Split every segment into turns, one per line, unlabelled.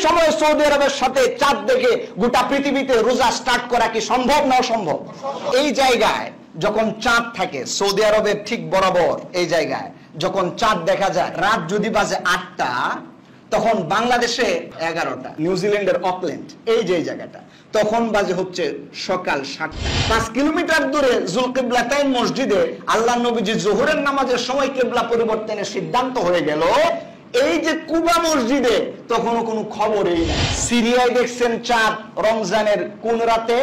সময় সৌদি আরবের সাথে চাঁদ দেখে গোটা পৃথিবীতে রোজা স্টার্ট করা কি সম্ভব না অসম্ভব? এই জায়গায় যখন চাঁদ থাকে সৌদি আরবের ঠিক বরাবর এই জায়গায় যখন চাঁদ দেখা যায়, রাত যদি বাজে 8টা, তখন বাংলাদেশে 11টা, নিউজিল্যান্ডের অকল্যান্ড এই যে জায়গাটা, তখন বাজে হচ্ছে সকাল 7টা। 5 কিলোমিটার দূরে জুলকিবলাতাইন মসজিদে আল্লাহ নবীজি জোহরের নামাজের সময় কিবলা পরিবর্তনের সিদ্ধান্ত হয়ে গেল। এই যে কুবা মসজিদে তখনও কোনো খবরই নাই। সিরিয়ায় দেখছেন চাঁদ রমজানের কোন রাতে?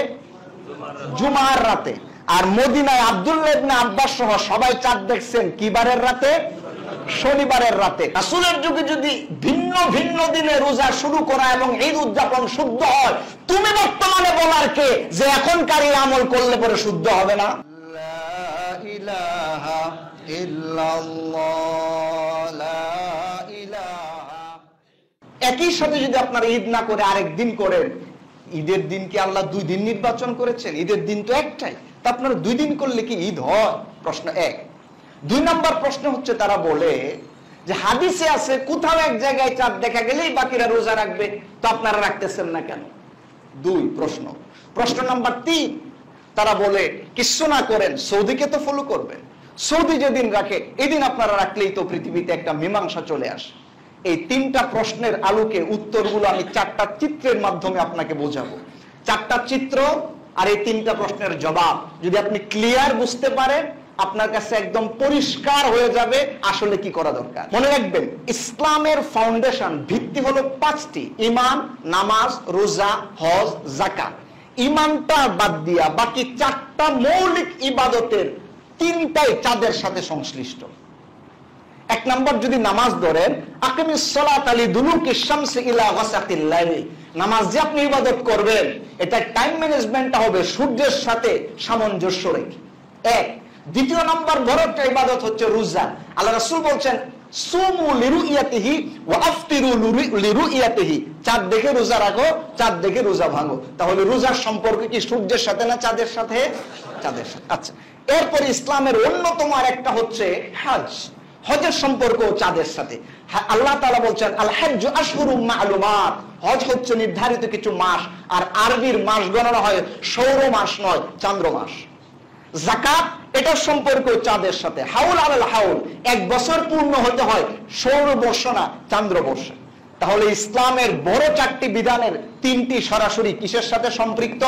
জুমার রাতে। আর মদিনায় আব্দুল্লাহ ইবনে আব্বাস সহ সবাই চাঁদ দেখছেন কি বারের রাতে? শনিবারের রাতে। রাসূলের যুগে যদি ভিন্ন ভিন্ন দিনে রোজা শুরু করা এবং ঈদ উদযাপন শুদ্ধ হয়, তুমি বর্তমানে বলার কে যে এখনকার এই আমল করলে পরে শুদ্ধ হবে না? লা ইলাহা ইল্লাল্লাহ, লা ইলাহা। একই সাথে যদি আপনারা ঈদ না করে আরেক দিন করেন, ঈদের দিন কি আল্লাহ 2 দিন নির্বাচন করেছেন? ঈদের দিন তো একটাই, তা আপনারা 2 দিন করলে কি ঈদ হয়? প্রশ্ন 1। 2 নম্বর প্রশ্ন হচ্ছে, তারা বলে যে হাদিসে আছে কোথাও এক জায়গায় চাঁদ দেখা গেলেই বাকিরা রোজা রাখবে, তো আপনারা রাখতেছেন না কেন? 2 প্রশ্ন। প্রশ্ন নাম্বার 3, তারা বলে কিছু না করেন সৌদিকে তো ফলো করবেন, সৌদি যেদিন রাখে এদিন আপনারা রাখলেই তো পৃথিবীতে একটা মীমাংসা চলে আসে। এই 3টা প্রশ্নের আলোকে উত্তরগুলো আমি 4টা চিত্রের মাধ্যমে আপনাকে বোঝাবো। 4টা চিত্র আর এই 3টা প্রশ্নের জবাব যদি আপনি ক্লিয়ার বুঝতে পারেন, আপনার কাছে একদম পরিষ্কার হয়ে যাবে আসলে কি করা দরকার। মনে রাখবেন, ইসলামের ফাউন্ডেশন ভিত্তি হলো 5টি: ঈমান, নামাজ, রোজা, হজ, যাকাত। ঈমানটা বাদ দিয়া বাকি 4টা মৌলিক ইবাদতের 3টাই চাঁদের সাথে সংশ্লিষ্ট। 1 নম্বর যদি নামাজ ধরেন, আকিমিস সালাতা লিদুলুকিশ শামসি ইলা গাসাকিল লাইল, নামাজ যে আপনি ইবাদত করবেন এটা টাইম ম্যানেজমেন্টটা হবে সূর্যের সাথে সামঞ্জস্য রেখে। 1। 2 নম্বর বড় একটা ইবাদত হচ্ছে রোজা। আল্লাহ রাসূল বলছেন সুমু লিরুইয়াতিহি ওয়া আফতিরু লিরুইয়াতিহি, চাঁদ দেখে রোজা রাখো, চাঁদ দেখে রোজা ভাঙো। তাহলে রোজার সম্পর্ক কি সূর্যের সাথে না চাঁদের সাথে? চাঁদের সাথে। আচ্ছা, এরপর ইসলামের অন্যতম আরেকটা হচ্ছে হজ। হজের সম্পর্ক চাঁদের সাথে। আল্লাহ তাআলা বলছেন আল হজ্জু আশহুরুম মা'লুমাত, হজ হচ্ছে নির্ধারিত কিছু মাস, আর আরবির মাস গণনা হয় সৌর মাস নয়, চান্দ্র মাস। যাকাত এটার সম্পর্ক চাঁদের সাথে। হাউল আলাল হাউল, 1 বছর পূর্ণ হতে হয় সৌর বর্ষ না চান্দ্র বর্ষ। তাহলে ইসলামের বড় 4টি বিধানের 3টি সরাসরি কিসের সাথে সম্পৃক্ত?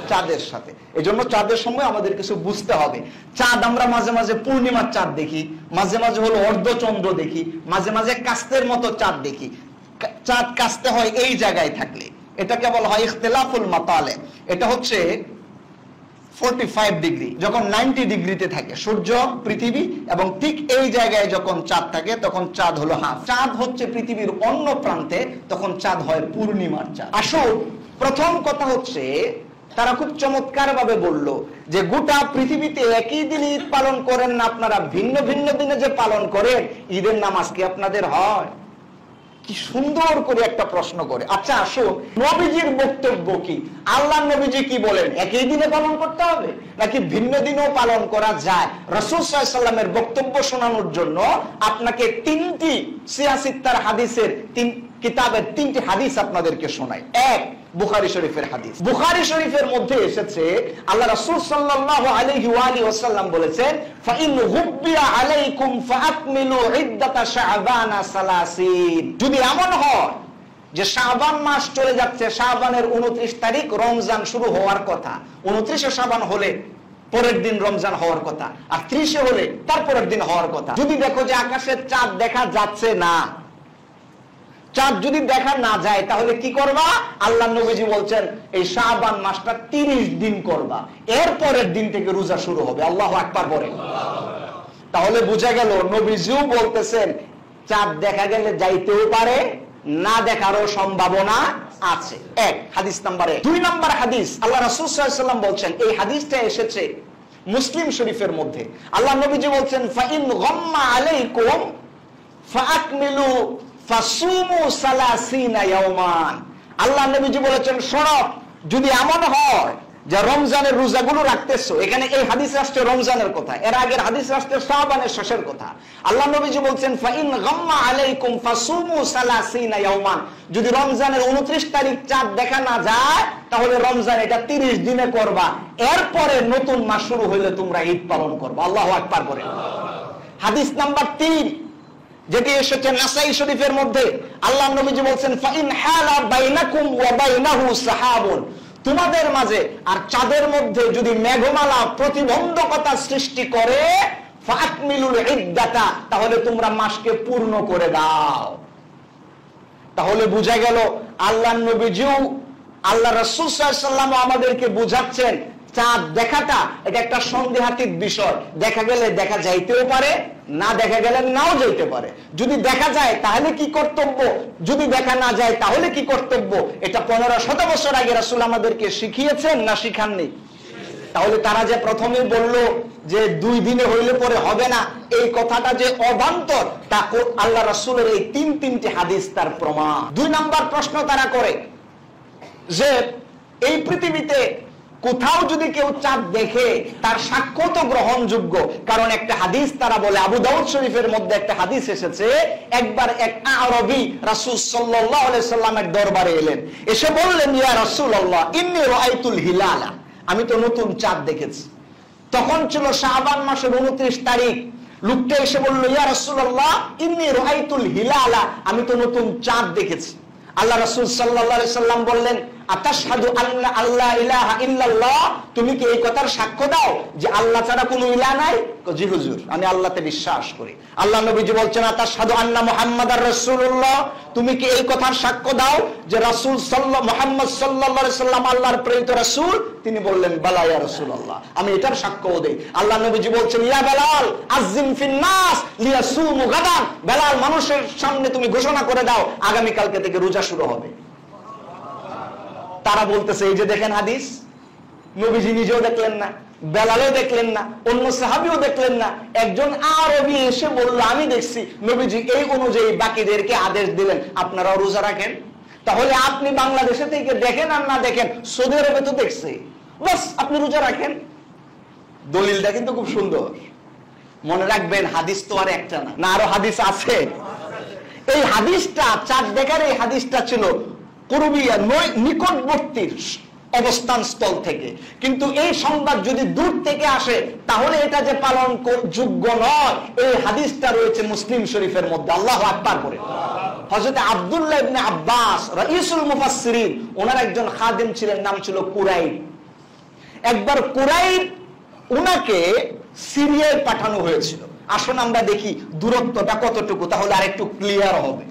চাঁদের সাথে। এজন্য চাঁদের সময় আমাদের কিছু বুঝতে হবে। চাঁদ আমরা মাঝে মাঝে পূর্ণিমার চাঁদ দেখি, মাঝে মাঝে হলো অর্ধচন্দ্র দেখি, মাঝে মাঝে কাস্তের মতো চাঁদ দেখি। চাঁদ কাস্তে হয় এই জায়গায় থাকলে, এটাকে বলা হয় ইখতিলাফুল মাতালে। এটা হচ্ছে 45 ডিগ্রি, যখন 90 ডিগ্রিতে থাকে সূর্য পৃথিবী, এবং ঠিক এই জায়গায় যখন চাঁদ থাকে তখন চাঁদ হলো হাফ। চাঁদ হচ্ছে পৃথিবীর অন্য প্রান্তে, তখন চাঁদ হয় পূর্ণিমার চাঁদ। আসল প্রথম কথা হচ্ছে, তারা খুব চমৎকার ভাবে বলল যে গোটা পৃথিবীতে একই দিন ঈদ পালন করেন না আপনারা, ভিন্ন ভিন্ন দিনে যে পালন করেন, ঈদের নামাজ কি আপনাদের হয়? কি সুন্দর করে একটা প্রশ্ন করে। আচ্ছা আসুন, নবীজির বক্তব্য কি? আল্লাহ নবীজি কি বলেন? একই দিনে পালন করতে হবে নাকি ভিন্ন দিনেও পালন করা যায়? রাসূল সাল্লাল্লাহু আলাইহি ওয়াসাল্লামের বক্তব্য শোনানোর জন্য আপনাকে 3টি সিয়াসিত্তার হাদিসের 3 কিতাবের 3টি হাদিস আপনাদেরকে শোনাই। 1, বুখারী শরীফের হাদিস। বুখারী শরীফের মধ্যে এসেছে আল্লাহ রাসূল সাল্লাল্লাহু আলাইহি ওয়া আলিহি ওয়াসাল্লাম বলেছেন, ফাইন হুব্বিয়া আলাইকুম ফাআকমিলু ইদ্দাতা শাবানা 30। যদি এমন হয় যে শাবান মাস চলে যাচ্ছে, শাবানের 29 তারিখ রমজান শুরু হওয়ার কথা, 29 শাবান হলে পরের দিন রমজান হওয়ার কথা, আর 30 হলে তারপরের দিন হওয়ার কথা। যদি দেখো যে আকাশে চাঁদ দেখা যাচ্ছে না, চাঁদ যদি দেখা না যায়, তাহলে কি করবা? আল্লাহ নবীজি বলছেন এই শাবান মাসটা 30 দিন করবা, এর পরের দিন থেকে রোজা শুরু হবে। আল্লাহু আকবার বলেন। তাহলে বোঝা গেল নবীজিও বলতেছেন চাঁদ দেখা গেলে যাইতেও পারে, না দেখারও সম্ভাবনা আছে। 1 হাদিস নাম্বার 1। 2 নম্বর হাদিস, আল্লাহ রাসূল সাল্লাল্লাহু আলাইহি ওয়াসাল্লাম বলছেন, এই হাদিসটা এসেছে মুসলিম শরীফের মধ্যে। আল্লাহ নবীজি বলছেন ফাইন গাম্মা আলাইকুম ফাআকমিলু ফাসুমু 30 ইয়াওমান। আল্লাহ নবীজি বলেছেন, শোনো, যদি এমন হয় যে রমজানের রোজাগুলো রাখতেছো, এখানে এই হাদিস আসছে রমজানের কথা, এর আগের হাদিস আসছে শাবানের শেষের কথা। আল্লাহ নবীজি বলছেন ফাইন গাম্মা আলাইকুম ফাসুমু সালাসিনা ইয়াওমান, যদি রমজানের 29 তারিখ চাঁদ দেখা না যায় তাহলে রমজান এটা 30 দিনে করবা, এরপরে নতুন মাস শুরু হইলে তোমরা ঈদ পালন করবা। আল্লাহু আকবার করে। হাদিস নাম্বার 3 যেটি এসেছে নাসাই শরীফের মধ্যে, আল্লাহ নবীজি বলছেন ফাইন হালা বাইনাকুম ওয়া বাইনাহু সাহাবুন, তোমাদের মাঝে আর চাঁদের মধ্যে যদি মেঘমালা প্রতিবন্ধকতা সৃষ্টি করে ফাকমিলুল ইদ্দাতা, তাহলে তোমরা মাসকে পূর্ণ করে দাও। তাহলে বোঝা গেল আল্লাহর নবীজিও আল্লাহ রাসূল সাল্লাল্লাহু আলাইহি ওয়াসাল্লাম আমাদেরকে বুঝাচ্ছেন চাঁদ দেখাটা এটা একটা সন্দেহাতীত বিষয়, দেখা গেলে দেখা যাইতেও পারে, না দেখা গেলে নাও যাইতে পারে। যদি দেখা যায় তাহলে কি কর্তব্য, যদি দেখা না যায় তাহলে কি কর্তব্য, এটা 1500 বছর আগে রাসূল আমাদেরকে শিখিয়েছেন না শিখাননি? তাহলে তারা যে প্রথমে বলল যে 2 দিনে হইলে পরে হবে না, এই কথাটা যে অবান্তর, তা আল্লাহ রাসূলের এই 3টি হাদিস তার প্রমাণ। 2 নাম্বার প্রশ্ন তারা করে যে এই পৃথিবীতে কোথাও যদি কেউ চাঁদ দেখে তার সাক্ষ্য তো গ্রহণযোগ্য, কারণ একটা হাদিস তারা বলে, আবু দাউদ শরীফের মধ্যে একটা হাদিস এসেছে, একবার এক আরবি রাসূল সাল্লাল্লাহু আলাইহি সাল্লামের দরবারে এলেন, এসে বললেন ইয়া রাসূলুল্লাহ ইন্নী রাআইতুল হিলালা, আমি তো নতুন চাঁদ দেখেছি। তখন ছিল শাবান মাসের 29 তারিখ। লোকটা এসে বলল ইয়া রাসূলুল্লাহ ইন্নী রাআইতুল হিলালা, আমি তো নতুন চাঁদ দেখেছি। আল্লাহ রাসূল সাল্লাল্লাহু আলাইহি সাল্লাম বললেন আতাশহাদু আন্না আল্লা ইলাহা ইল্লাল্লাহ, তুমি কি এই কথার সাক্ষ্য দাও যে আল্লাহ ছাড়া কোনো ইলাহ নাই? জি হুজুর, আমি আল্লাহতে বিশ্বাস করি। আল্লাহ নবীজি বলছেন আতাশহাদু আন্না মুহাম্মাদার রাসূলুল্লাহ, তুমি কি এই কথার সাক্ষ্য দাও যে রাসূল মুহাম্মদ সাল্লাল্লাহু আলাইহি সাল্লাম আল্লাহর প্রেরিত রাসূল? তিনি বললেন বালা ইয়া রাসূলুল্লাহ, আমি এটার সাক্ষ্য দেই। আল্লাহ নবীজি বলছেন ইয়া বেলাল আযিম ফিন নাস লিয়াসুমু গাদান, বেলাল মানুষের সামনে তুমি ঘোষণা করে দাও আগামী কালকে থেকে রোজা শুরু হবে। তারা বলতেছে এই যে দেখেন হাদিস, নবীজি নিজেও দেখলেন না, বেলালও দেখলেন না, অন্য সাহাবীও দেখলেন না, একজন আরবি এসে বলল আমি দেখছি। নবীজি এই অনুযায়ী বাকিদেরকে আদেশ দিলেন আপনারাও রোজা রাখেন। তাহলে আপনি বাংলাদেশে থেকে দেখেন আর না দেখেন, সৌদি আরবে তো দেখছে, বাস আপনি রোজা রাখেন। দলিলটা কিন্তু খুব সুন্দর, মনে রাখবেন হাদিস তো আর একটা না, আরো হাদিস আছে। এই হাদিসটা চাঁদ দেখার এই হাদিসটা ছিল পূর্বিয়া নিকটবর্তী অবস্থান স্থল থেকে, কিন্তু এই সংবাদ যদি দূর থেকে আসে তাহলে এটা যে পালন যোগ্য নয়। এই হাদিসটা রয়েছে মুসলিম শরীফের মধ্যে। আল্লাহু আকবার করে। হযরত আব্দুল্লাহ ইবনে আব্বাস রাইসুল মুফাসসিরিন, ওনার একজন খাদেম ছিলেন, নাম ছিল কুরাইব। একবার কুরাইব উনাকে সিরিয়ায় পাঠানো হয়েছিল। আসুন আমরা দেখি দূরত্বটা কতটুকু, তাহলে আরেকটু ক্লিয়ার হবে।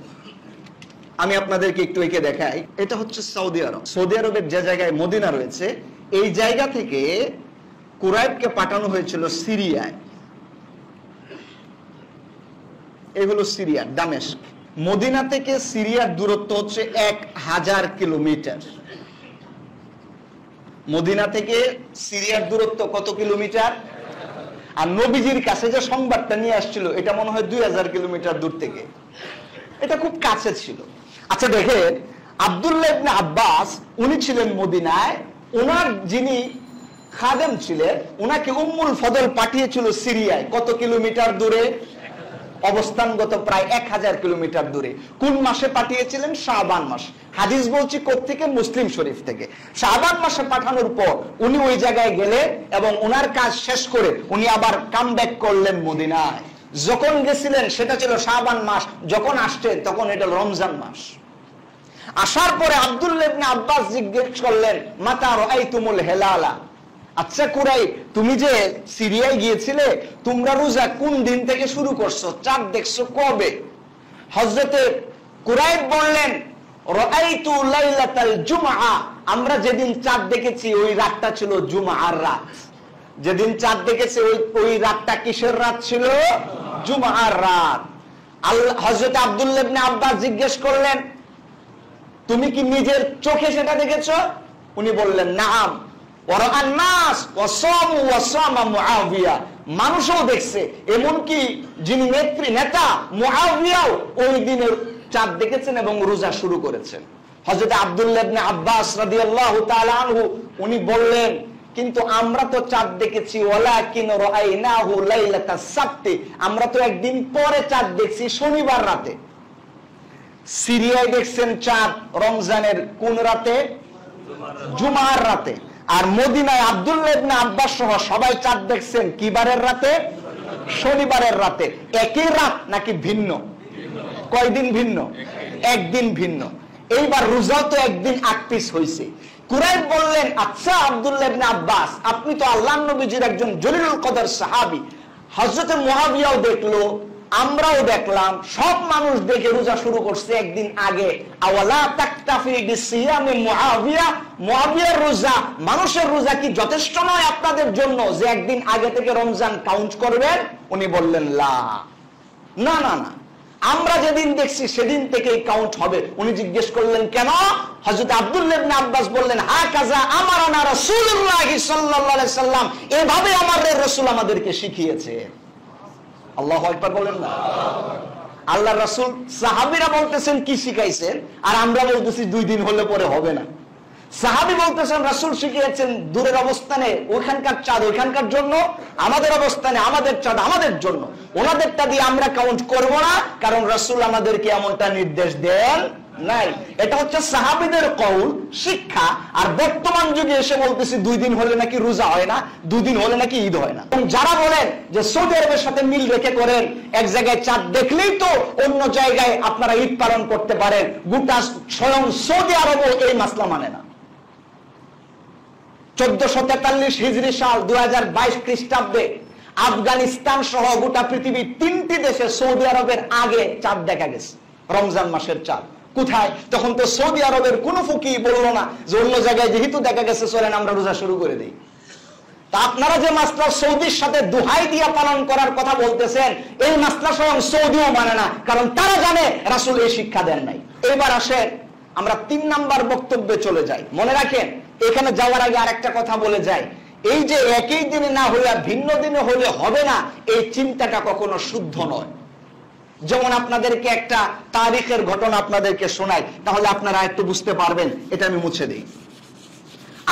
আমি আপনাদেরকে একটু এঁকে দেখাই। এটা হচ্ছে সৌদি আরব। সৌদি আরবের যে জায়গায় মদিনা রয়েছে এই জায়গা থেকে কুরাইবকে পাঠানো হয়েছিল সিরিয়ায়। এই হলো সিরিয়া, দামেস্ক। মদিনা থেকে সিরিয়ার দূরত্ব হচ্ছে 1000 কিলোমিটার। মদিনা থেকে সিরিয়ার দূরত্ব কত কিলোমিটার? আর নবীজির কাছে যে সংবাদটা নিয়ে আসছিল এটা মনে হয় 2000 কিলোমিটার দূর থেকে, এটা খুব কাছে ছিল। আচ্ছা দেখেন, আব্দুল্লাহ ইবনে আব্বাস উনি ছিলেন মদিনায়, ওনার যিনি খাদেম ছিলেন ওনাকে উম্মুল ফদল পাঠিয়েছিল সিরিয়ায়। কত কিলোমিটার দূরে? অবস্থানগত প্রায় 1000 কিলোমিটার দূরে। কোন মাসে পাঠিয়েছিলেন? শাবান মাস। হাদিস বলছি কোত্থেকে? মুসলিম শরীফ থেকে। শাবান মাসে পাঠানোর পর উনি ওই জায়গায় গেলেন এবং ওনার কাজ শেষ করে উনি আবার কামব্যাক করলেন মদিনায়। যখন গেছিলেন সেটা ছিল শাবান মাস, যখন আসছেন তখন এটা রমজান মাস। আসার পরে আব্দুল্লাহ ইবনে আব্বাস জিজ্ঞেস করলেন মাতা রাআইতুমুল হিলালা, আচ্ছা কুরাইব, তুমি যে সিরিয়ায় গিয়েছিলে তোমরা রোজা কোন দিন থেকে শুরু করছো? চাঁদ দেখছো কবে? হযরতে কুরাইব বললেন রাআইতু লাইলাতাল জুমআ, আমরা যেদিন চাঁদ দেখেছি ওই রাতটা ছিল জুমআর রাত। যেদিন চাঁদ দেখেছে ওই রাতটা কিসের রাত ছিল? জুমআর রাত। হযরত আব্দুল্লাহ ইবনে আব্বাস জিজ্ঞেস করলেন তুমি কি নিজের চোখে সেটা দেখেছো? উনি বললেন নাম। ওয়ারাআন নাস ওয়া সামু ওয়া সামা মুআবিয়া, মানুষও দেখছে, এমনকি যিনি নেতা মুআবিয়াও ওই দিনের চাঁদ দেখেছেন এবং রোজা শুরু করেছেন। হযরত আব্দুল্লাহ ইবনে আব্বাস রাদিয়াল্লাহু তাআলা আনহু উনি বললেন, কিন্তু আমরা তো চাঁদ দেখেছি ওয়ালাকিন রাআইনাহু লাইলাতাস সাবতি, আমরা তো একদিন পরে চাঁদ দেখছি, শনিবার রাতে। সিরিয়ায় দেখছেন চাঁদ রমজানের কোন রাতে? জুমার রাতে। আর মদিনায় আব্দুল্লাহ ইবনে আব্বাস সহ সবাই চাঁদ দেখছেন কি বারের রাতে? শনিবারের রাতে। একই রাত নাকি ভিন্ন? কয়দিন ভিন্ন? একদিন ভিন্ন। এইবার রোজা তো একদিন আকপিস হইছে। কুরাইব বললেন, আচ্ছা আব্দুল্লাহ ইবনে আব্বাস, আপনি তো আল্লাহর নবীজির একজন জলিলুল কদর সাহাবী, হযরত মুআবিয়াও দেখলো, আমরাও দেখলাম, সব মানুষ দেখে রোজা শুরু করছে একদিন আগে। আওয়ালা তাকতাফি বিসিয়ামি মুআবিয়া, মুআবিয়ার রোজা, মানুষের রোজা কি যথেষ্ট নয় আপনাদের জন্য যে একদিন আগে থেকে রমজান কাউন্ট করবেন? উনি বললেন লা, না না না, আমরা যেদিন দেখছি সেদিন থেকেই কাউন্ট হবে। উনি জিজ্ঞেস করলেন কেন? হযরত আব্দুল্লাহ ইবনে আব্বাস বললেন, হাকাযা আমারানা রাসূলুল্লাহ সাল্লাল্লাহু আলাইহি সাল্লাম, এভাবে আমাদের রাসূল আমাদেরকে শিখিয়েছে। আল্লাহু আকবার বলেন না। আল্লাহর রাসূল, সাহাবীরা বলতেছেন কি শিখাইছেন, আর আমরা বলতেছি 2 দিন হলে পরে হবে না। সাহাবী বলতেছেন রাসূল শিখিয়েছেন দূরের অবস্থানে ওখানকার চাঁদ ওখানকার জন্য, আমাদের অবস্থানে আমাদের চাঁদ আমাদের জন্য। ওনাদেরটা দিয়ে আমরা কাউন্ট করব না, কারণ রাসূল আমাদেরকে এমনটা নির্দেশ দেন নাই। এটা হচ্ছে সাহাবীদের কওল, শিক্ষা। আর বর্তমান যুগে এসে বলতেছি 2 দিন হলে নাকি রোজা হয় না, 2 দিন হলে নাকি ঈদ হয় না। এবং যারা বলেন যে সৌদি আরবের সাথে মিল রেখে করেন, এক জায়গায় চাঁদ দেখলেই তো অন্য জায়গায় আপনারা ঈদ পালন করতে পারেন, গোটা স্বয়ং সৌদি আরবও এই মাসলা মানে না। 1443 হিজরি সাল 2022 খ্রিস্টাব্দে আফগানিস্তান সহ গোটা পৃথিবীর 3টি দেশে সৌদি আরবের আগে চাঁদ দেখা গেছে, রমজান মাসের চাঁদ। কোথায়? তখন তো সৌদি আরবের কোন ফকি বললো না যে অন্য জায়গায় যেহেতু দেখা গেছে চলেন আমরা রোজা শুরু করে দিই। তা আপনারা যে মাসলা সৌদির সাথে দোহাই দিয়া পালন করার কথা বলতেছেন, এই মাসলা স্বয়ং সৌদিও মানে না, কারণ তারা জানে রাসূল এই শিক্ষা দেন নাই। এবার আসেন আমরা 3 নাম্বার বক্তব্যে চলে যাই। মনে রাখেন, এখানে যাওয়ার আগে আরেকটা কথা বলে যাই, এই যে একই দিনে না হইয়া ভিন্ন দিনে হলে হবে না, এই চিন্তাটা কখনো শুদ্ধ নয়। যেমন আপনাদেরকে একটা তারিখের ঘটনা আপনাদেরকে শোনাই, তাহলে আপনারা একটু বুঝতে পারবেন। এটা আমি মুছে দিই।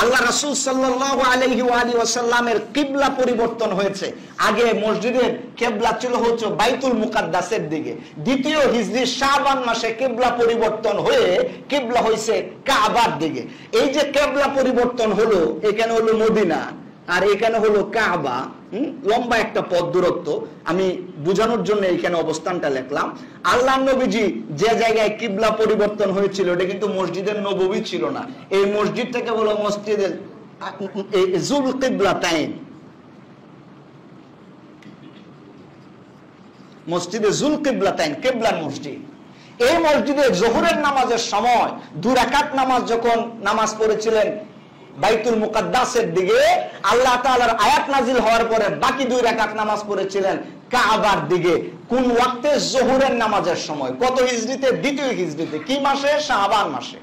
আল্লাহ রাসূল সাল্লাল্লাহু আলাইহি ওয়া আলিহি ওয়াসাল্লামের কিবলা পরিবর্তন হয়েছে। আগে মসজিদের কিবলা ছিল হচ্ছে বাইতুল মুকাদ্দাসের দিকে। 2য় হিজরি শাবান মাসে কিবলা পরিবর্তন হয়ে কিবলা হইছে কাবার দিকে। এই যে কিবলা পরিবর্তন হলো, এখানে হলো মদিনা আর এখানে হলো কাবা, লম্বা একটা পথ দূরত্ব। আমি বোঝানোর জন্য এখানে অবস্থানটা লিখলাম। আল্লাহর নবীজি যে জায়গায় কিবলা পরিবর্তন হয়েছিল এটা কিন্তু মসজিদের নববী ছিল না, এই মসজিদটাকে বলো মসজিদে জুল কিবলাতাইন, মসজিদে জুল কিবলাতাইন, কিবলার মসজিদ। এই মসজিদে যোহরের নামাজের সময় 2 রাকাত নামাজ যখন নামাজ পড়েছিলেন বাইতুল মুকাদ্দাসের দিকে, আল্লাহ তাআলার আয়াত নাজিল হওয়ার পরে বাকি 2 রাকাত নামাজ পড়েছিলেন কাবার দিকে। কোন ওয়াক্তে? যোহরের নামাজের সময়। কত হিজরিতে? 2য় হিজরিতে। কি মাসে? শাবান মাসে।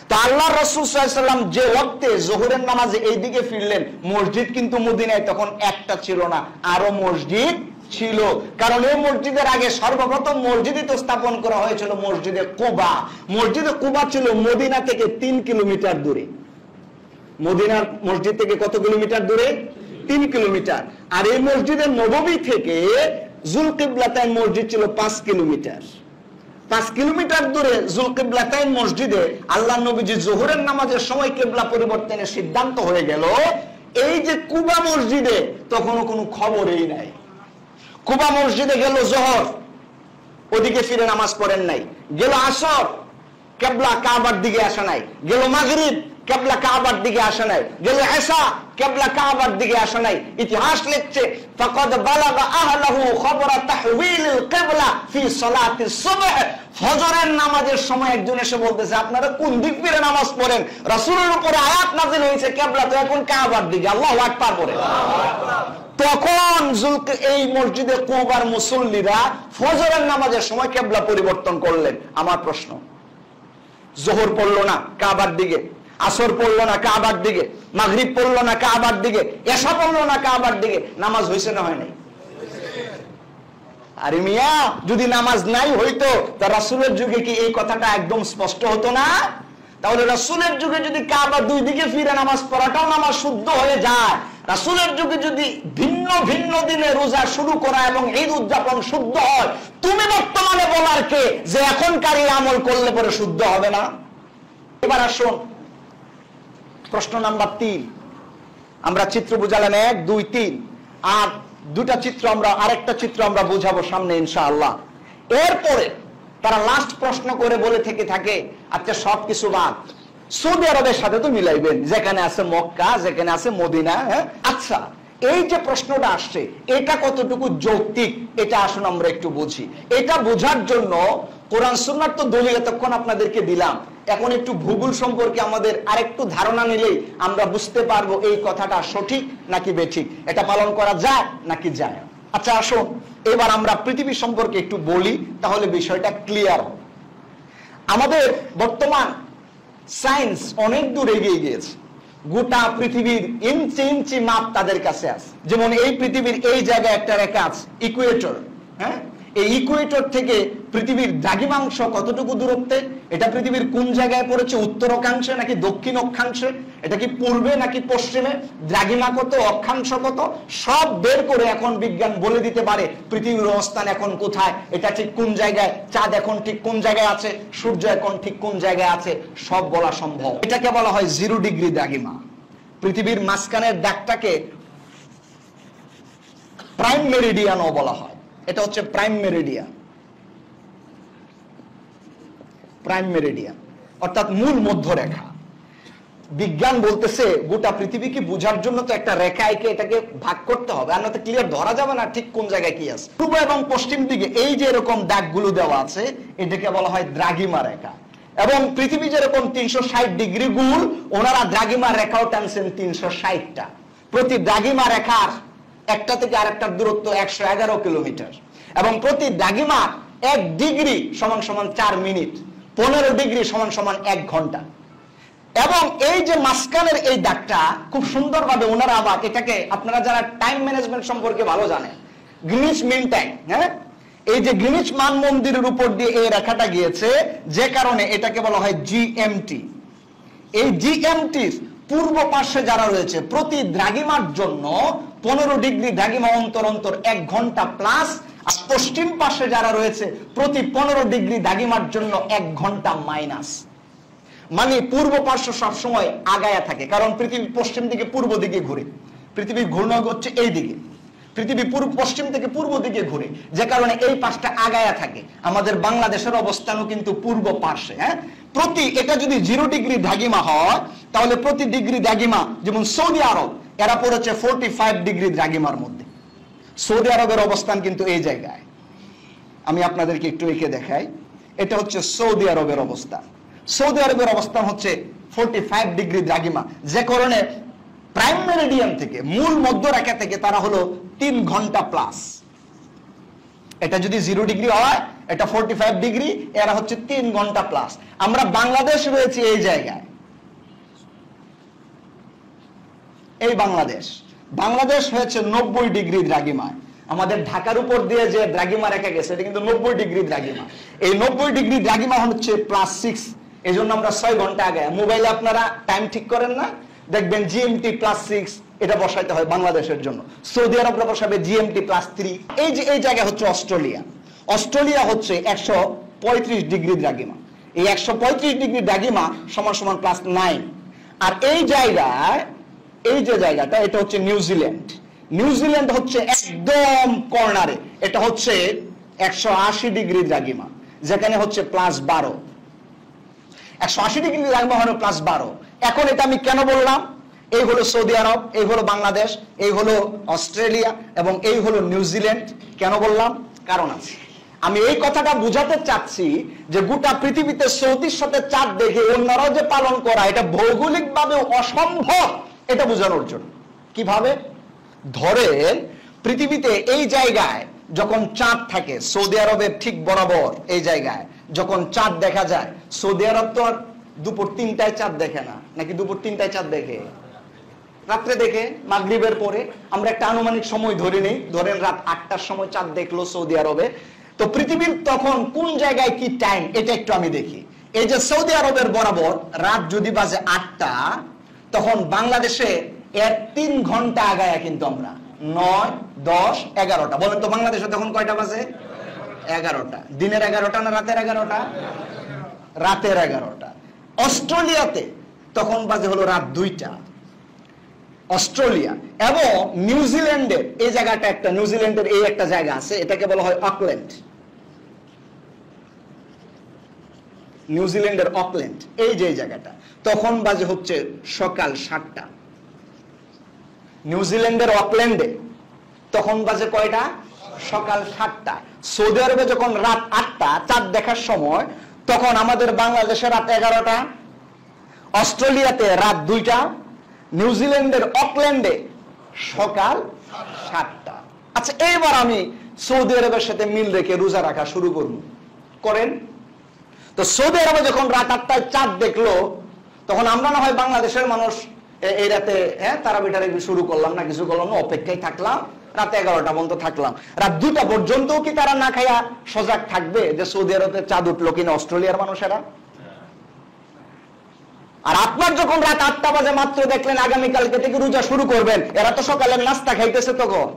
তো আল্লাহর রাসূল সাল্লাল্লাহু আলাইহি ওয়াসাল্লাম যে ওয়াক্তে যোহরের নামাজে এই দিকে ফিরলেন, মসজিদ কিন্তু মদিনায় তখন একটা ছিল না, আরো মসজিদ ছিল। কারণ এই মসজিদের আগে সর্বপ্রথম মসজিদই তো স্থাপন করা হয়েছিল মসজিদে কুবা। মসজিদে কুবা ছিল মদিনা থেকে 3 কিলোমিটার দূরে। মদিনার মসজিদ থেকে কত কিলোমিটার দূরে? 3 কিলোমিটার। আর এই মসজিদে নববী থেকে জুল কিবলাতাইন মসজিদ ছিল 5 কিলোমিটার। 5 কিলোমিটার দূরে জুল কিবলাতাইন মসজিদে আল্লাহর নবীজি যোহরের নামাজের সময় কিবলা পরিবর্তনের সিদ্ধান্ত হয়ে গেল। এই যে কুবা মসজিদে তখনও কোনো খবরই নাই। কুবা মসজিদে গেল যোহর, ওদিকে ফিরে নামাজ পড়েন নাই। গেল আসর, কিবলা কাবার দিকে আসে নাই। গেল মাগরিব, কিবলা কাবার দিকে আসে নাই। গেল ইশা, কিবলা কাবার দিকে আসে নাই। ইতিহাস লিখছে ফাকাদ বালাগা আহলাহু খবর তাহওয়িলিল কিবলা ফি সালাতিস সুবহ। ফজরের নামাজের সময় একজন এসে বলতেছে আপনারা কোন দিক ফিরে নামাজ পড়েন? রাসূলের উপরে আয়াত নাযিল হয়েছে কিবলা তো এখন কাবার দিকে। আল্লাহু আকবার পড়ে। তখন এই মসজিদে কুবার মুসল্লিরা ফজরের নামাজের সময় কিবলা পরিবর্তন করলেন। আমার প্রশ্ন, যোহর পড়লো না কাবার দিকে, আসর পড়লো না কাবার দিকে, মাগরিব পড়লো না কাবার দিকে, এশা পড়লো না কাবার দিকে, নামাজ হয়েছে না হয় নাই? আরে মিয়া, যদি নামাজ নাই হইতো তা রাসূলের যুগে কি এই কথাটা একদম স্পষ্ট হতো না? তাহলে রাসূলের যুগে যদি কাবা দুই দিকে ফিরে নামাজ পড়াটাও নামাজ শুদ্ধ হয়ে যায়, রাসূলের যুগে যদি ভিন্ন ভিন্ন দিনে রোজা শুরু করা এবং ঈদ উদযাপন শুদ্ধ হয়, তুমি বর্তমানে বলার কে যে এখনকার এই আমল করলে পরে শুদ্ধ হবে না? এবার আসুন প্রশ্ন নাম্বার 3। আমরা চিত্র বুঝালাম 1, 2, 3, আর দুটা চিত্র আমরা আরেকটা চিত্র আমরা বুঝাবো সামনে ইনশাআল্লাহ। এরপরে তারা লাস্ট প্রশ্ন করে বলে থেকে থাকে, আচ্ছা সবকিছু বাদ, সৌদি আরবের সাথে তো মিলাইবেন, যেখানে আছে মক্কা, যেখানে আছে মদিনা। আচ্ছা, এই যে প্রশ্নটা আসছে এটা কতটুকু যৌক্তিক, এটা আসুন আমরা একটু বুঝি। এটা বোঝার জন্য কোরআন সুন্নাহর তো দলিল এতক্ষণ আপনাদেরকে দিলাম, এখন একটু ভূগোল সম্পর্কে আমাদের আরেকটু ধারণা নিলেই আমরা বুঝতে পারবো এই কথাটা সঠিক নাকি বেঠিক, এটা পালন করা যায় নাকি যায়। আচ্ছা আসুন এবার আমরা পৃথিবী সম্পর্কে একটু বলি, তাহলে বিষয়টা ক্লিয়ার হবে। আমাদের বর্তমান সায়েন্স অনেক দূর এগিয়ে গিয়েছে, গোটা পৃথিবীর ইঞ্চি ইঞ্চি মাপ তাদের কাছে আছে। যেমন এই পৃথিবীর এই জায়গায় একটা রেখা আছে ইকুয়েটর, হ্যাঁ, এই ইকুয়েটর থেকে পৃথিবীর দ্রাঘিমাংশ কতটুকু দূরত্বে, এটা পৃথিবীর কোন জায়গায় পড়েছে, উত্তর অক্ষাংশে নাকি দক্ষিণ অক্ষাংশে, এটা কি পূর্বে নাকি পশ্চিমে, দ্রাঘিমা কত, অক্ষাংশ কত, সব বের করে এখন বিজ্ঞান বলে দিতে পারে পৃথিবীর অবস্থান এখন কোথায়, এটা ঠিক কোন জায়গায়, চাঁদ এখন ঠিক কোন জায়গায় আছে, সূর্য এখন ঠিক কোন জায়গায় আছে, সব বলা সম্ভব। এটাকে বলা হয় 0 ডিগ্রি দ্রাঘিমা। পৃথিবীর মাঝখানের দাগটাকে প্রাইম মেরিডিয়ানও বলা হয়। এটা হচ্ছে প্রাইম মেরিডিয়ান, প্রাইম মেরিডিয়ান অর্থাৎ মূল মধ্যরেখা। বিজ্ঞান বলতেছে গোটা পৃথিবীকে বোঝার জন্য তো একটা রেখা এঁকে এটাকে ভাগ করতে হবে, আর না তো ক্লিয়ার ধরা যাবে না ঠিক কোন জায়গায় কি আছে। পূর্ব এবং পশ্চিম দিকে এই যে এরকম দাগগুলো দেওয়া আছে এটাকে বলা হয় দ্রাঘিমা রেখা। এবং পৃথিবী যেরকম 360 ডিগ্রি গোল, ওনারা দ্রাঘিমা রেখাও টানছেন 360টা। প্রতি দ্রাঘিমা রেখার একটা থেকে আরেকটার দূরত্ব 111 কিলোমিটার, এবং প্রতি দ্রাঘিমা 1 ডিগ্রি সমান সমান 4 মিনিট, 15 ডিগ্রি সমান সমান 1 ঘন্টা। এবং এই যে মাঝখানের এই দাগটা খুব সুন্দরভাবে ওনারা আবার এটাকে, আপনারা যারা টাইম ম্যানেজমেন্ট সম্পর্কে ভালো জানেন, গ্রিনিচ মিন টাইম, হ্যাঁ, এই যে গ্রিনিচ মান মন্দিরের উপর দিয়ে এই রেখাটা গিয়েছে, যে কারণে এটাকে বলা হয় জিএমটি। এই জিএমটির পূর্ব পার্শ্বে যারা রয়েছে প্রতি দ্রাঘিমার জন্য 15 ডিগ্রি দ্রাঘিমা অন্তর অন্তর 1 ঘন্টা প্লাস, আর পশ্চিম পার্শ্বে যারা রয়েছে প্রতি 15 ডিগ্রি দ্রাঘিমার জন্য 1 ঘন্টা মাইনাস। মানে পূর্ব পার্শ্ব সবসময় আগায়া থাকে, কারণ পৃথিবী পশ্চিম দিকে পূর্ব দিকে ঘুরে, পৃথিবীর ঘূর্ণন হচ্ছে এই দিকে, পৃথিবী পশ্চিম থেকে পূর্ব দিকে ঘুরে, যে কারণে এই পাশটা আগায়া থাকে। আমাদের বাংলাদেশের অবস্থানও কিন্তু পূর্ব পার্শ্বে। হ্যাঁ, প্রতি এটা যদি 0 ডিগ্রি দ্রাঘিমা হয় তাহলে প্রতি ডিগ্রি দ্রাঘিমা, যেমন সৌদি আরব এরা পড়েছে 45 ডিগ্রি দ্রাঘিমার মধ্যে। সৌদি আরবের অবস্থান কিন্তু এই জায়গায়, আমি আপনাদেরকে একটু এঁকে দেখাই। এটা হচ্ছে সৌদি আরবের অবস্থান। সৌদি আরবের অবস্থান হচ্ছে 45 ডিগ্রি দ্রাঘিমা, যে কারণে প্রাইম মেরিডিয়ান থেকে, মূল মধ্যরেখা থেকে তারা হলো 3 ঘন্টা প্লাস। এটা যদি 0 ডিগ্রি হয়, এটা 45 ডিগ্রি, এরা হচ্ছে 3 ঘন্টা প্লাস। আমরা বাংলাদেশ রয়েছে এই জায়গায়, এই বাংলাদেশ হয়েছে 90 ডিগ্রি দ্রাঘিমায়। আমাদের ঢাকার উপর দিয়ে যে দ্রাঘিমা রেখা গেছে এটা কিন্তু 90 ডিগ্রি দ্রাঘিমা। এই 90 ডিগ্রি দ্রাঘিমা হচ্ছে +6, এই জন্য আমরা 6 ঘন্টা আগে। মোবাইলে আপনারা টাইম ঠিক করেন না, দেখবেন জিএমটি +6 এটা বসাইতে হয় বাংলাদেশের জন্য। সৌদি আরবরা বসাবে জিএমটি +3। এই যে এই জায়গা হচ্ছে অস্ট্রেলিয়া হচ্ছে 135 ডিগ্রি দ্রাঘিমা। এই 135 ডিগ্রি দ্রাঘিমা সমান সমান +9। আর এই জায়গায়, এই যে জায়গাটা এটা হচ্ছে নিউজিল্যান্ড হচ্ছে একদম কর্নারে, এটা হচ্ছে 180 ডিগ্রি দ্রাঘিমা, যেখানে হচ্ছে +12। 180 ডিগ্রি দ্রাঘিমা হলো +12। এখন এটা আমি কেন বললাম? এই হলো সৌদি আরব, এই হলো বাংলাদেশ, এই হলো অস্ট্রেলিয়া এবং এই হলো নিউজিল্যান্ড। কেন বললাম? কারণ আছে। আমি এই কথাটা বুঝাতে চাচ্ছি যে গোটা পৃথিবীতে সৌদির সাথে চাঁদ দেখে অন্যরাও যে পালন করা, এটা ভৌগোলিকভাবে অসম্ভব, এটা বোঝানোর জন্য। কিভাবে? ধরেন পৃথিবীতে এই জায়গায় যখন চাঁদ থাকে, সৌদি আরবের ঠিক বরাবর এই জায়গায় যখন চাঁদ দেখা যায়, সৌদি আরব তো আর দুপুর 3টায় চাঁদ দেখে না, নাকি দুপুর 3টায় চাঁদ দেখে? রাত্রে দেখে, মাগরিবের পরে। আমরা একটা আনুমানিক সময় ধরে নেই, ধরেন রাত 8টার সময় চাঁদ দেখলো সৌদি আরবে। তো পৃথিবীর তখন কোন জায়গায় কি টাইম, এটা একটু আমি দেখি। এই যে সৌদি আরবের বরাবর রাত যদি বাজে 8টা, তখন বাংলাদেশে এর 3 ঘন্টা আগায়া কিন্তু আমরা 9, 10, 11টা। বলেন তো বাংলাদেশে তখন কয়টা বাজে? 11টা। দিনের 11টা না রাতের 11টা? রাতের 11টা। অস্ট্রেলিয়াতে তখন বাজে হলো রাত 2টা। অস্ট্রেলিয়া এবং নিউজিল্যান্ডের এই জায়গাটা একটা, নিউজিল্যান্ডের এই একটা জায়গা আছে, এটাকে বলা হয় অকল্যান্ড। নিউজিল্যান্ডের অকল্যান্ড এই যে জায়গাটা, তখন বাজে হচ্ছে সকাল 7টা। নিউজিল্যান্ডের অকল্যান্ডে তখন বাজে কয়টা? সকাল 7টা। সৌদি আরবে যখন রাত 8টা, চাঁদ দেখার সময়, তখন আমাদের বাংলাদেশে রাত 11টা, অস্ট্রেলিয়াতে রাত 2টা, নিউজিল্যান্ডের অকল্যান্ডে সকাল 7টা। আচ্ছা, এবার আমি সৌদি আরবের সাথে মিল রেখে রোজা রাখা শুরু করব। করেন তো। সৌদি আরবে যখন রাত 8টায় চাঁদ দেখলো, তখন আমরা না হয় বাংলাদেশের মানুষ এই রাতে তারাবিটা শুরু করলাম না, কিছু করলাম না, অপেক্ষায় থাকলাম, রাতে 11টা পর্যন্ত থাকলাম। রাত 2টা পর্যন্ত কি তারা না খাইয়া সজাগ থাকবে যে সৌদি আরবে চাঁদ উঠলো কিনা অস্ট্রেলিয়ার মানুষেরা? আর আপনার যখন রাত 8টা বাজে মাত্র দেখলেন আগামীকালকে থেকে রোজা শুরু করবেন, এরা তো সকালের নাস্তা খাইতেছে তখন।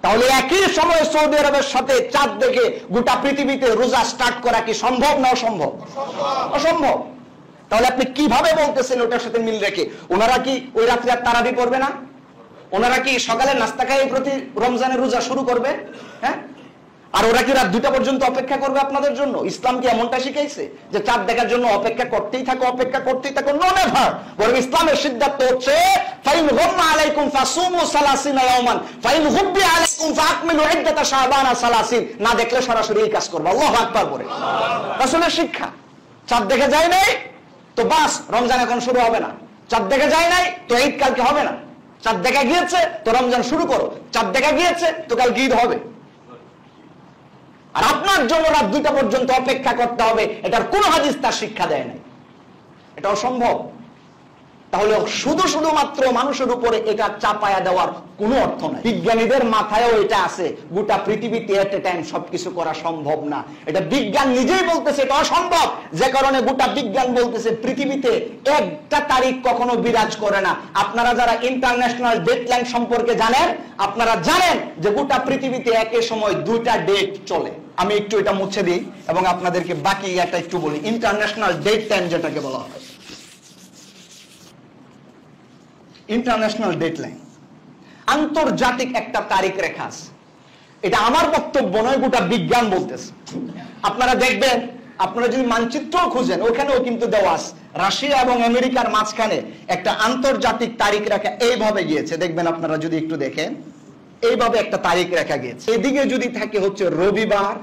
তাহলে একই সময় সৌদি আরবের সাথে চাঁদ দেখে গোটা পৃথিবীতে রোজা স্টার্ট করা কি সম্ভব না অসম্ভব? অসম্ভব। তাহলে আপনি কিভাবে বলতেছেন ওটার সাথে মিল রেখে? ওনারা কি ওই রাত্রে আর তারাবি পড়বে না? ওনারা কি সকালে নাস্তা খাই প্রতি রমজানের রোজা শুরু করবে? হ্যাঁ। আর ওরা কি রাত 2টা পর্যন্ত অপেক্ষা করবে আপনাদের জন্য? ইসলাম কি এমনটা শিখাইছে যে চাঁদ দেখার জন্য অপেক্ষা করতেই থাকো, অপেক্ষা করতেই থাকো? No never. বরং ইসলামের সিদ্ধান্ত হচ্ছে ফাইন গুম্মা আলাইকুম ফাসুমু 30 ইয়াওমান ফাইন গুব্বি আলাইকুম ফাকমিলু ইদ্দাতা শাবানা 30। না দেখলে সরাসরি এই কাজ করবে। আল্লাহু আকবার বলে রাসূলের শিক্ষা। চাঁদ দেখে যায় নাই তো বাস, রমজান এখন শুরু হবে না। চাঁদ দেখে যায় নাই তো ঈদ কালকে হবে না। চাঁদ দেখা গিয়েছে তো রমজান শুরু করো। চাঁদ দেখা গিয়েছে তো কালকে ঈদ হবে। আর আপনার জন্য রাত 2টা পর্যন্ত অপেক্ষা করতে হবে, এটার কোন হাদিস তার শিক্ষা দেয় নাই। এটা অসম্ভব। তাহলে শুধুমাত্র মানুষের উপরে এটা চাপায়া দেওয়ার কোনো অর্থ নাই। বিজ্ঞানীদের মাথায়ও এটা আছে, গোটা পৃথিবীতে এট এ টাইম সবকিছু করা সম্ভব না। এটা বিজ্ঞান নিজেই বলতেছে এটা অসম্ভব। যে কারণে গোটা বিজ্ঞান বলতেছে পৃথিবীতে একটা তারিখ কখনো বিরাজ করে না। আপনারা যারা ইন্টারন্যাশনাল ডেটলাইন সম্পর্কে জানেন, আপনারা জানেন যে গোটা পৃথিবীতে একই সময় 2টা ডেট চলে। আমি একটু এটা মুছে দিই এবং আপনাদেরকে বাকি একটা একটু বলি। ইন্টারন্যাশনাল ডেট টাইম যেটাকে বলা হয়, ইন্টারন্যাশনাল ডেটলাইন, আন্তর্জাতিক একটা তারিখ রেখা আছে। এটা আমার বক্তব্য নয়, গোটা বিজ্ঞান বলতেছে। আপনারা দেখবেন, আপনারা যদি মানচিত্র খুঁজেন ওখানেও কিন্তু দেওয়া আছে, রাশিয়া এবং আমেরিকার মাঝখানে একটা আন্তর্জাতিক তারিখ রেখা এইভাবে গিয়েছে। দেখবেন আপনারা যদি একটু দেখেন, এইভাবে একটা তারিখ রেখা গিয়েছে। এদিকে যদি থাকে হচ্ছে রবিবার,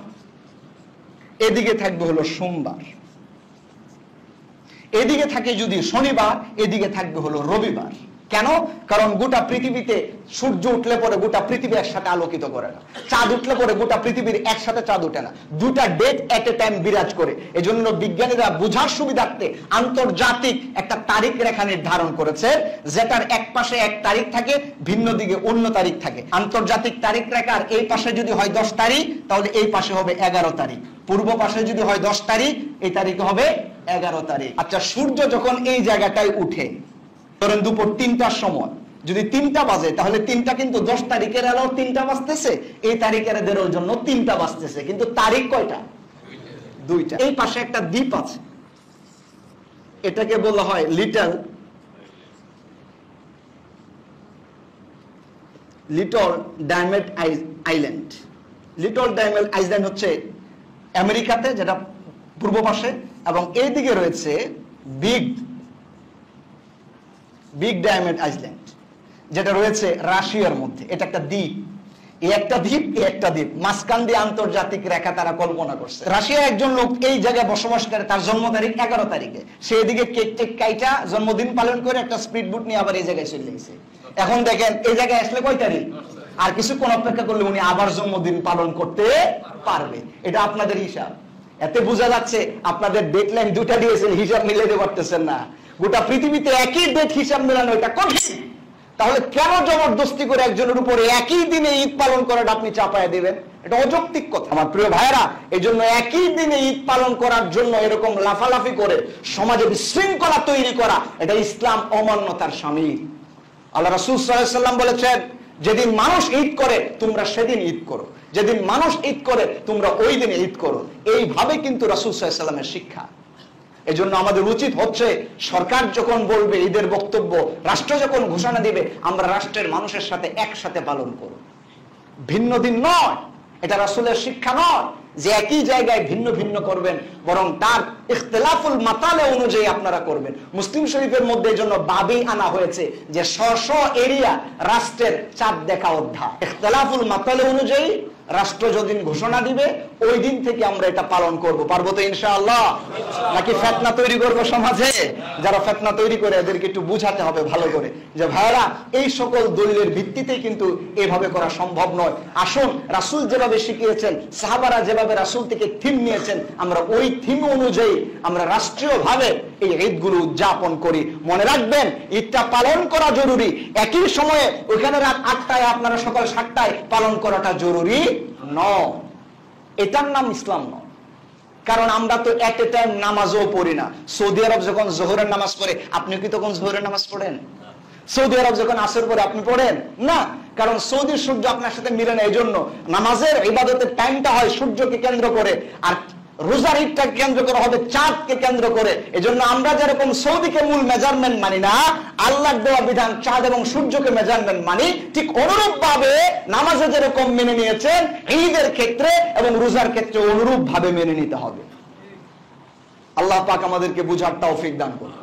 এদিকে থাকবে হলো সোমবার, এদিকে থাকে যদি শনিবার, এদিকে থাকবে হলো রবিবার। কেন? কারণ গোটা পৃথিবীতে সূর্য উঠলে পরে গোটা পৃথিবী একসাথে আলোকিত করে না, চাঁদ উঠলে পরে গোটা পৃথিবীর একসাথে চাঁদ উঠে না। 2টা ডেট এট এ টাইম বিরাজ করে। এজন্য বিজ্ঞানীরা বোঝার সুবিধার্থে আন্তর্জাতিক একটা তারিখ রেখা নির্ধারণ করেছে, যেটার এক পাশে এক তারিখ থাকে, ভিন্ন দিকে অন্য তারিখ থাকে। আন্তর্জাতিক তারিখ রেখার এই পাশে যদি হয় 10 তারিখ, তাহলে এই পাশে হবে 11 তারিখ। পূর্ব পাশে যদি হয় 10 তারিখ, এই তারিখে হবে 11 তারিখ। আচ্ছা, সূর্য যখন এই জায়গাটায় উঠে, ধরেন দুপুর 3টার সময়, যদি 3টা বাজে, তাহলে 3টা কিন্তু 10 তারিখের আলো 3টা বাজতেছে, এই তারিখের এদের জন্য 3টা বাজতেছে, কিন্তু তারিখ কয়টা? 2টা। এই পাশে একটা দ্বীপ আছে, এটাকে বলা হয় little diamond island. Little diamond island হচ্ছে আমেরিকাতে, যেটা পূর্ব পাশে, এবং এইদিকে রয়েছে বিগ ডায়মন্ড আইল্যান্ড, যেটা রয়েছে রাশিয়ার মধ্যে। এটা একটা দ্বীপ, এই একটা দ্বীপ, এই একটা দ্বীপ, মাঝখান দিয়ে আন্তর্জাতিক রেখা তারা কল্পনা করছে। রাশিয়া একজন লোক এই জায়গায় বসবাস করে, তার জন্ম তারিখ 11 তারিখে। সে এদিকে কেক টেক কাইটা জন্মদিন পালন করে একটা স্পিড বোট নিয়ে আবার এই জায়গায় চলে গেছে। এখন দেখেন এই জায়গায় আসলে কয় তারিখ? আর কিছুক্ষণ অপেক্ষা করলে উনি আবার জন্মদিন পালন করতে পারবে। এটা আপনাদের হিসাব। এতে বোঝা যাচ্ছে আপনাদের ডেটলাইন 2টা দিয়েছেন, হিসাব মিলাইতে পারতেছেন না। গোটা পৃথিবীতে একই ডেট হিসাব মেলানো এটা কঠিন। তাহলে কেন জবরদস্তি করে একজনের উপরে একই দিনে ঈদ পালন করাটা আপনি চাপায় দেবেন? এটা অযৌক্তিক কথা। আমার প্রিয় ভাইরা, এই জন্য একই দিনে ঈদ পালন করার জন্য এরকম লাফালাফি করে সমাজে বিশৃঙ্খলা তৈরি করা, এটা ইসলাম অমান্যতার শামিল। আল্লাহ রাসূল সাল্লাল্লাহু আলাইহি ওয়াসাল্লাম বলেছেন, যেদিন মানুষ ঈদ করে তোমরা সেদিন ঈদ করো, যেদিন মানুষ ঈদ করে তোমরা ওই দিনে ঈদ করো। এইভাবে কিন্তু রাসূল সাল্লাল্লাহু আলাইহি ওয়াসাল্লামের শিক্ষা। এজন্য আমাদের উচিত হচ্ছে, সরকার যখন বলবে ঈদের বক্তব্য, রাষ্ট্র যখন ঘোষণা দিবে, আমরা রাষ্ট্রের মানুষের সাথে একসাথে পালন করব, ভিন্ন দিন নয়। এটা রাসূলের শিক্ষা নয় যে একই জায়গায় ভিন্ন ভিন্ন করবেন, বরং তার ইখতিলাফুল মাতালে অনুযায়ী আপনারা করবেন। মুসলিম শরীফের মধ্যে এজন্য বাবই আনা হয়েছে যে স্ব এরিয়া রাষ্ট্রের চাঁদ দেখা অধ্যায়। ইখতিলাফুল মাতালে অনুযায়ী রাষ্ট্র যেদিন ঘোষণা দিবে ওই দিন থেকে আমরা এটা পালন করব। পারবো তো ইনশাআল্লাহ? নাকি ফিতনা তৈরি করব সমাজে? যারা ফিতনা তৈরি করে এদেরকে একটু বুঝাতে হবে ভালো করে যে ভাইরা, এই সকল দলিলের ভিত্তিতে কিন্তু এভাবে করা সম্ভব নয়। আসুন, রাসূল যেভাবে শিখিয়েছেন, সাহাবারা যেভাবে রাসূল থেকে থিম নিয়েছেন, আমরা ওই থিম অনুযায়ী আমরা রাষ্ট্রীয়ভাবে এই ঈদগুলো উদযাপন করি। মনে রাখবেন, ঈদটা পালন করা জরুরি, একই সময়ে ওইখানে রাত 8টায় আপনারা সকাল 7টায় পালন করাটা জরুরি নয়। এটার নাম ইসলাম নয়। কারণ আমরা তো এট এ টাইম নামাজও পড়ি না। সৌদি আরব যখন জোহরের নামাজ পড়ে, আপনি কি তখন জোহরের নামাজ পড়েন? সৌদি আরব যখন আসর পড়ে, আপনি পড়েন না? কারণ সৌদির সূর্য আপনার সাথে মিলে না। এই জন্য নামাজের ইবাদতের টাইমটা হয় সূর্যকে কেন্দ্র করে, আর রোজার ঈদটাকে কেন্দ্র করা হবে চাঁদকে কেন্দ্র করে। এজন্য আমরা যেরকম সৌদিকে মূল মেজারমেন্ট মানি না, আল্লাহর দেওয়া বিধান চাঁদ এবং সূর্যকে মেজারমেন্ট মানি, ঠিক অনুরূপ ভাবে নামাজে যেরকম মেনে নিয়েছেন, ঈদের ক্ষেত্রে এবং রোজার ক্ষেত্রে অনুরূপ ভাবে মেনে নিতে হবে। আল্লাহ পাক আমাদেরকে বুঝার তৌফিক দান করুন।